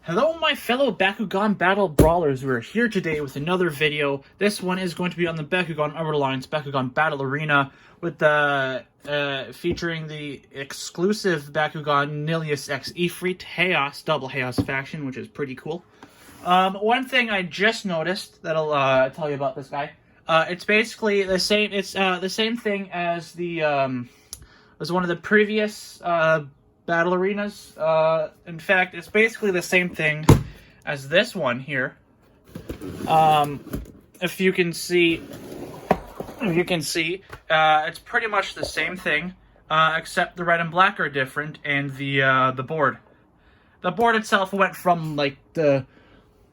Hello my fellow Bakugan Battle Brawlers, we're here today with another video. This one is going to be on the Bakugan Alliance Bakugan Battle Arena with the featuring the exclusive Bakugan Nillious X Efreet Haos, double Haos faction, which is pretty cool. One thing I just noticed that'll tell you about this guy. It's basically the same. It's the same thing as the as one of the previous battle arenas. In fact, it's basically the same thing as this one here. If you can see, it's pretty much the same thing, except the red and black are different, and the board. The board itself went from like a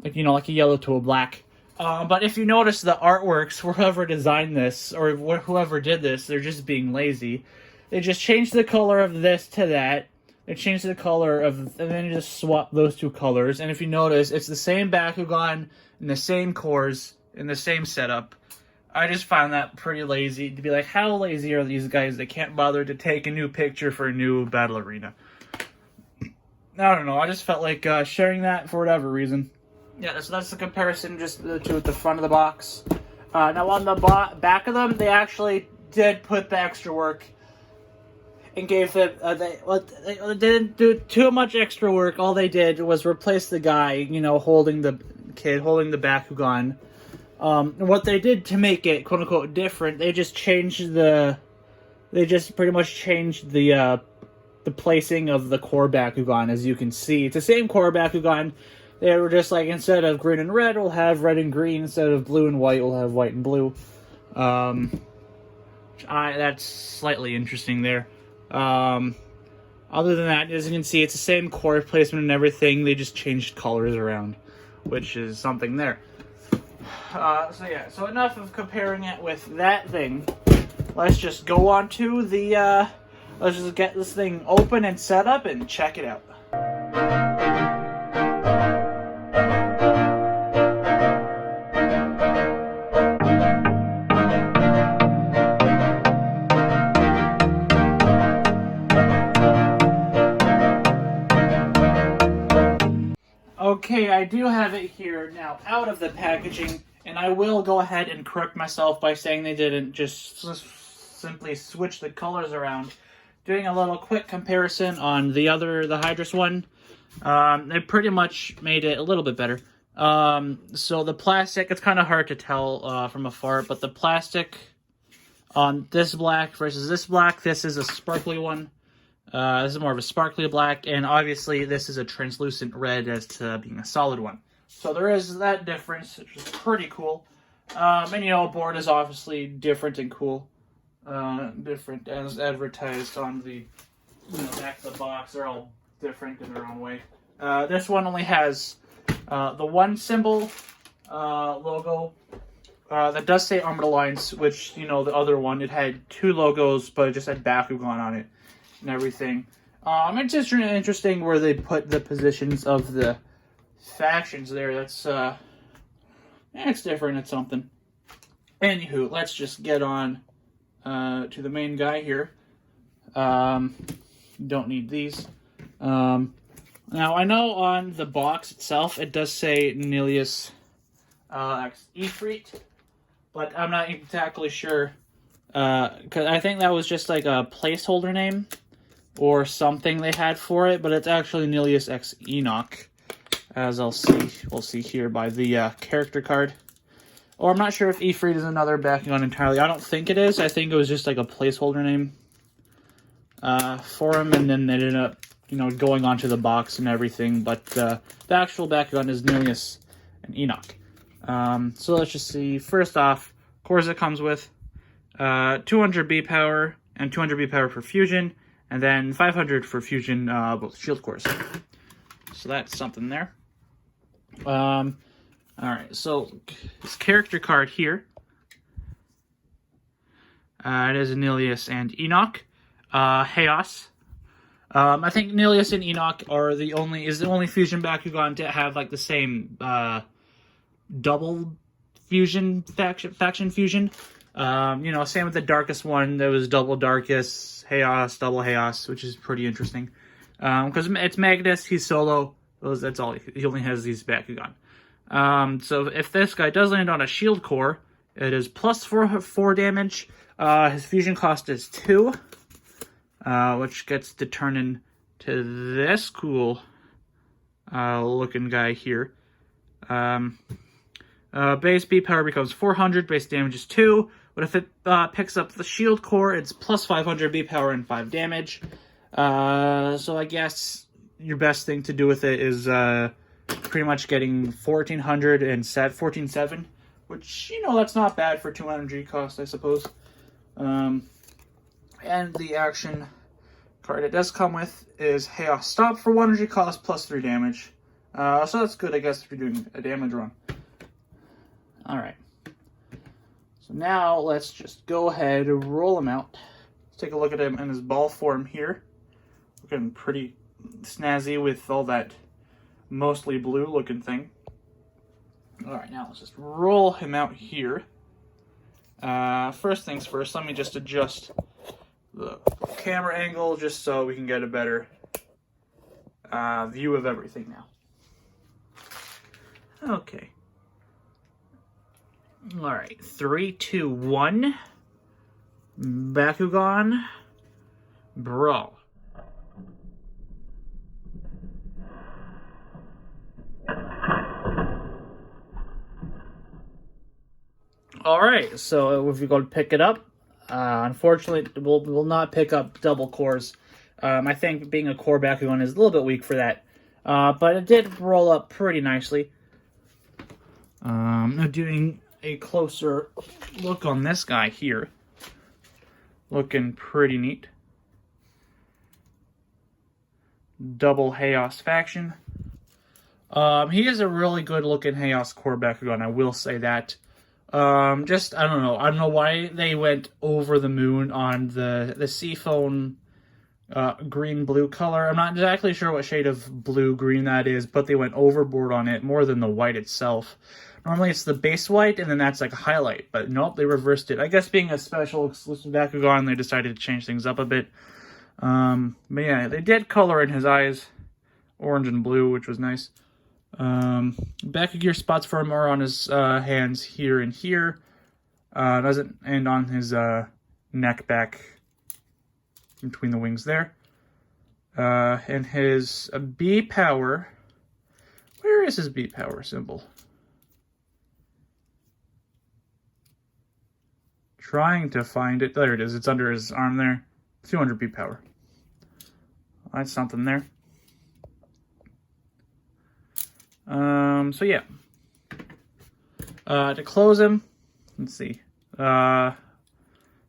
yellow to a black. But if you notice the artworks, whoever designed this or whoever did this, they're just being lazy. They just changed the color of this to that. They changed the color of, and then you just swap those two colors. And if you notice, it's the same Bakugan and the same cores and the same setup. I just found that pretty lazy. To be like, how lazy are these guys? They can't bother to take a new picture for a new battle arena. I don't know. I just felt like sharing that for whatever reason. Yeah, so that's the comparison just to the front of the box. Now on the back of them, they actually did put the extra work and gave them, they didn't do too much extra work. All they did was replace the guy, holding the Bakugan. What they did to make it, quote unquote, different, they just pretty much changed the placing of the core Bakugan, as you can see. It's the same core Bakugan. They were just like, instead of green and red, we'll have red and green. Instead of blue and white, we'll have white and blue. That's slightly interesting there. Other than that, as you can see, it's the same core placement and everything. They just changed colors around, which is something there. So enough of comparing it with that thing. Let's just go on to the, let's just get this thing open and set up and check it out. Okay, I do have it here now out of the packaging, and I will go ahead and correct myself by saying they didn't just simply switch the colors around. Doing a little quick comparison on the Hydrus one, they pretty much made it a little bit better. So the plastic, it's kind of hard to tell from afar, but the plastic on this black versus this black, this is a sparkly one. This is more of a sparkly black, and obviously this is a translucent red as to being a solid one. So there is that difference, which is pretty cool. And board is obviously different and cool. Different as advertised on the back of the box. They're all different in their own way. This one only has the one symbol logo that does say Armored Alliance, which, the other one, it had two logos, but it just had Bakugan on it and everything. It's just really interesting where they put the positions of the factions there. That's it's different. It's something. Anywho, let's just get on to the main guy here. Don't need these. Now I know on the box itself it does say Nillious X Efreet, but I'm not exactly sure because I think that was just like a placeholder name or something they had for it, but it's actually Nillious X Eenoch, as we'll see here by the character card. Or I'm not sure if Efreet is another Bakugan entirely. I don't think it is. I think it was just like a placeholder name for him, and then they ended up, going onto the box and everything. But the actual Bakugan is Nillious and Eenoch. So let's just see. First off, cores it comes with 200 B power and 200 B power for fusion, and then 500 for fusion, both shield cores. So that's something there. Alright, so this character card here. It is Nillious and Eenoch. Haos. I think Nillious and Eenoch are the only fusion Bakugan to have like the same double fusion faction fusion. Same with the darkest one. There was double darkest, Haos, double Haos, which is pretty interesting. Because it's Magnus, he's solo. That's all. He only has these Bakugan. So if this guy does land on a shield core, it is plus 4 damage. His fusion cost is 2, which gets to turn into this cool looking guy here. Base B power becomes 400, base damage is 2, but if it picks up the shield core, it's plus 500 B power and 5 damage. So I guess your best thing to do with it is pretty much getting 1400 and 14.7, which, you know, that's not bad for 2 energy cost, I suppose. And the action card it does come with is Haos Stop for 1 energy cost plus 3 damage. So that's good, I guess, if you're doing a damage run. Alright. So now let's just go ahead and roll him out. Let's take a look at him in his ball form here. Looking pretty snazzy with all that mostly blue looking thing. Alright, now let's just roll him out here. First things first, let me just adjust the camera angle just so we can get a better view of everything now. Okay. Alright, 3, 2, 1. Bakugan. Brawl. Alright, so if we go to pick it up, unfortunately, we'll not pick up double cores. I think being a core Bakugan is a little bit weak for that. But it did roll up pretty nicely. Now doing a closer look on this guy here. Looking pretty neat. Double Haos faction. He is a really good looking Haos core Bakugan, I will say that. I don't know why they went over the moon on the Seaphone green-blue color. I'm not exactly sure what shade of blue-green that is, but they went overboard on it more than the white itself. Normally it's the base white, and then that's like a highlight, but nope, they reversed it. I guess being a special exclusive Bakugan, they decided to change things up a bit. But yeah, they did color in his eyes, orange and blue, which was nice. Back of gear spots for him are on his hands here and here. Doesn't end on his neck back between the wings there. And his B power. Where is his B power symbol? Trying to find it. There it is. It's under his arm there. 200 B power. That's something there. So yeah. To close him, let's see.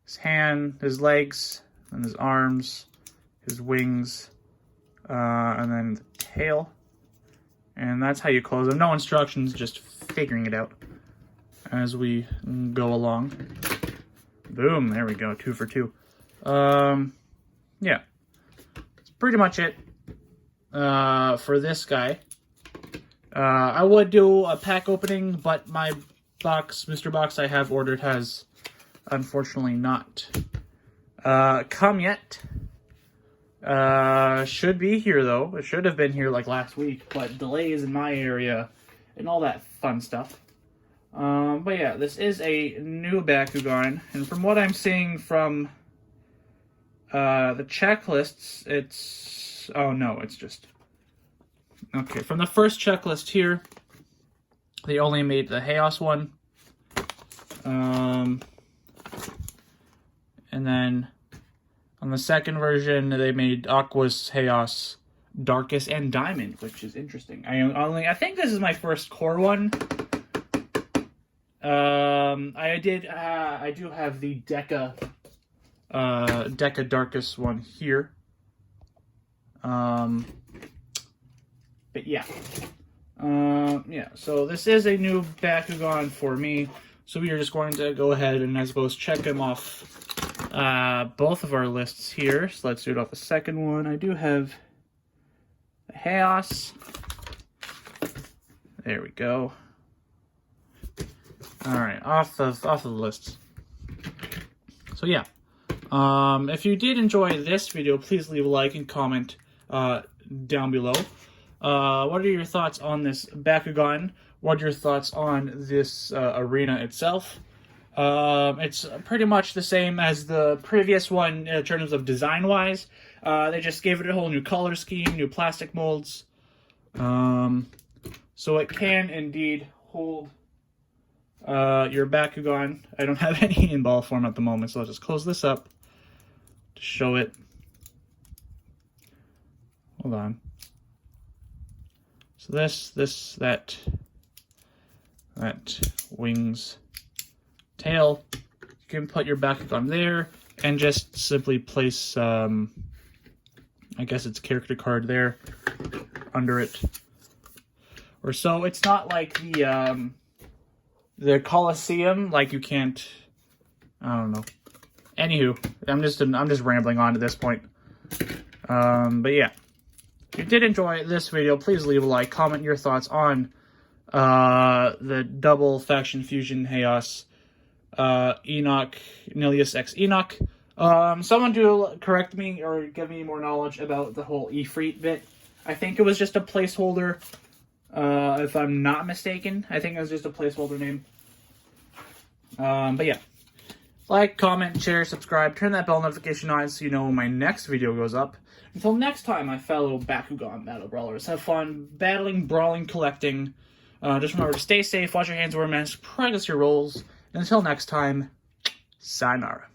His hand, his legs, and his arms, his wings, and then the tail. And that's how you close him. No instructions, just figuring it out as we go along. Boom, there we go, 2 for 2. Yeah. That's pretty much it for this guy. I would do a pack opening, but my box, Mr. Box I have ordered has unfortunately not come yet. Should be here though. It should have been here like last week, but delays in my area and all that fun stuff. But yeah, this is a new Bakugan, and from what I'm seeing from the checklists, it's... Oh no, it's just... Okay, from the first checklist here, they only made the Haos one. And then on the second version, they made Aqua's, Haos, Darkest, and Diamond, which is interesting. I think this is my first core one. I do have the Deca Darkest one here. But yeah. Yeah, so this is a new Bakugan for me. So we are just going to go ahead and, I suppose, check them off both of our lists here. So let's do it off the second one. I do have the Haos. There we go. Alright, off the list. So yeah. If you did enjoy this video, please leave a like and comment down below. What are your thoughts on this Bakugan? What are your thoughts on this arena itself? It's pretty much the same as the previous one in terms of design-wise. They just gave it a whole new color scheme, new plastic molds. So it can indeed hold your Bakugan. I don't have any in ball form at the moment, so I'll just close this up to show it. Hold on. So that wings, tail. You can put your Bakugan there and just simply place, I guess it's character card there under it. Or so. It's not like the Colosseum, like you can't, I don't know. Anywho, I'm just rambling on at this point. But yeah. If you did enjoy this video, please leave a like, comment your thoughts on the double faction fusion Haos Eenoch, Nillious X Eenoch. Someone do correct me or give me more knowledge about the whole Efreet bit. I think it was just a placeholder, if I'm not mistaken. I think it was just a placeholder name. But yeah. Like, comment, share, subscribe, turn that bell notification on so you know when my next video goes up. Until next time, my fellow Bakugan Battle Brawlers, have fun battling, brawling, collecting. Just remember to stay safe, wash your hands, wear a mask, practice your rolls. And until next time, sayonara.